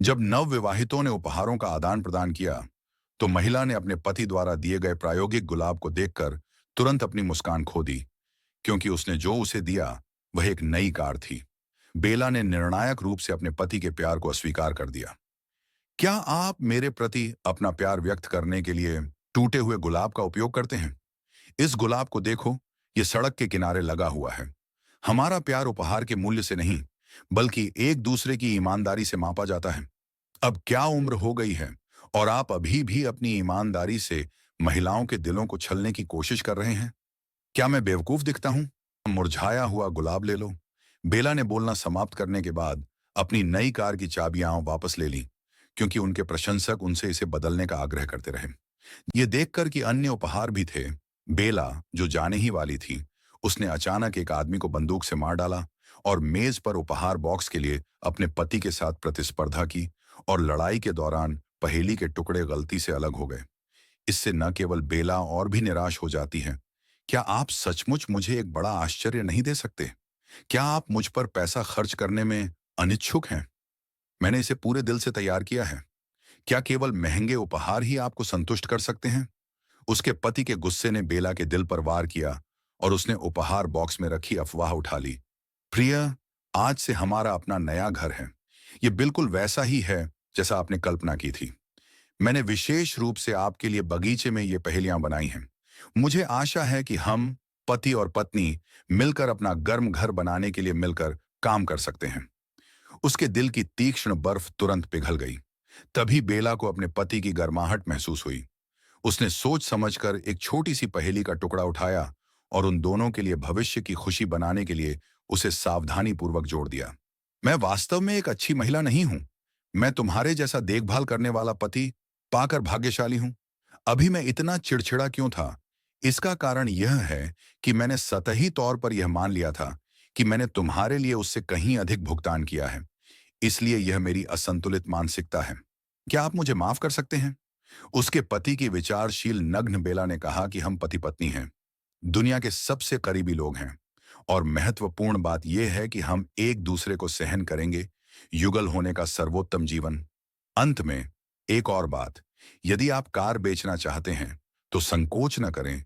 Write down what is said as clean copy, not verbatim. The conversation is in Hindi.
जब नवविवाहितों ने उपहारों का आदान प्रदान किया, तो महिला ने अपने पति द्वारा दिए गए प्रायोगिक गुलाब को देखकर तुरंत अपनी मुस्कान खो दी, क्योंकि उसने जो उसे दिया वह एक नई कार थी। बेला ने निर्णायक रूप से अपने पति के प्यार को अस्वीकार कर दिया। क्या आप मेरे प्रति अपना प्यार व्यक्त करने के लिए टूटे हुए गुलाब का उपयोग करते हैं? इस गुलाब को देखो, ये सड़क के किनारे लगा हुआ है। हमारा प्यार उपहार के मूल्य से नहीं, बल्कि एक दूसरे की ईमानदारी से मापा जाता है। अब क्या उम्र हो गई है और आप अभी भी अपनी ईमानदारी से महिलाओं के दिलों को छलने की कोशिश कर रहे हैं? क्या मैं बेवकूफ दिखता हूं? मुरझाया हुआ गुलाब ले लो। बेला ने बोलना समाप्त करने के बाद अपनी नई कार की चाबियां वापस ले ली, क्योंकि उनके प्रशंसक उनसे इसे बदलने का आग्रह करते रहे। ये देखकर कि अन्य उपहार भी थे, बेला, जो जाने ही वाली थी, उसने अचानक एक आदमी को बंदूक से मार डाला और मेज पर उपहार बॉक्स के लिए अपने पति के साथ प्रतिस्पर्धा की, और लड़ाई के दौरान पहेली के टुकड़े गलती से अलग हो गए। इससे न केवल बेला और भी निराश हो जाती है। क्या आप सचमुच मुझे एक बड़ा आश्चर्य नहीं दे सकते? क्या आप मुझ पर पैसा खर्च करने में अनिच्छुक हैं? मैंने इसे पूरे दिल से तैयार किया है। क्या केवल महंगे उपहार ही आपको संतुष्ट कर सकते हैं? उसके पति के गुस्से ने बेला के दिल पर वार किया और उसने उपहार बॉक्स में रखी अफवाह उठा ली। प्रिय, आज से हमारा अपना नया घर है। ये बिल्कुल वैसा ही है जैसा आपने कल्पना की थी। मैंने विशेष रूप से आपके लिए बगीचे में ये पहेलियां बनाई हैं। मुझे आशा है कि हम, पति और पत्नी, मिलकर अपना गर्म घर बनाने के लिए मिलकर काम कर सकते हैं। उसके दिल की तीक्ष्ण बर्फ तुरंत पिघल गई। तभी बेला को अपने पति की गर्माहट महसूस हुई। उसने सोच समझकर एक छोटी सी पहेली का टुकड़ा उठाया और उन दोनों के लिए भविष्य की खुशी बनाने के लिए उसे सावधानी पूर्वक जोड़ दिया। मैं वास्तव में एक अच्छी महिला नहीं हूं। मैं तुम्हारे जैसा देखभाल करने वाला पति पाकर भाग्यशाली हूं। अभी मैं इतना चिड़चिड़ा क्यों था? इसका कारण यह है कि मैंने सतही तौर पर यह मान लिया था कि मैंने तुम्हारे लिए उससे कहीं अधिक भुगतान किया है। इसलिए यह मेरी असंतुलित मानसिकता है। क्या आप मुझे माफ कर सकते हैं? उसके पति की विचारशील नग्न बेला ने कहा कि हम पति पत्नी हैं, दुनिया के सबसे करीबी लोग हैं, और महत्वपूर्ण बात यह है कि हम एक दूसरे को सहन करेंगे, युगल होने का सर्वोत्तम जीवन। अंत में एक और बात, यदि आप कार बेचना चाहते हैं तो संकोच न करें,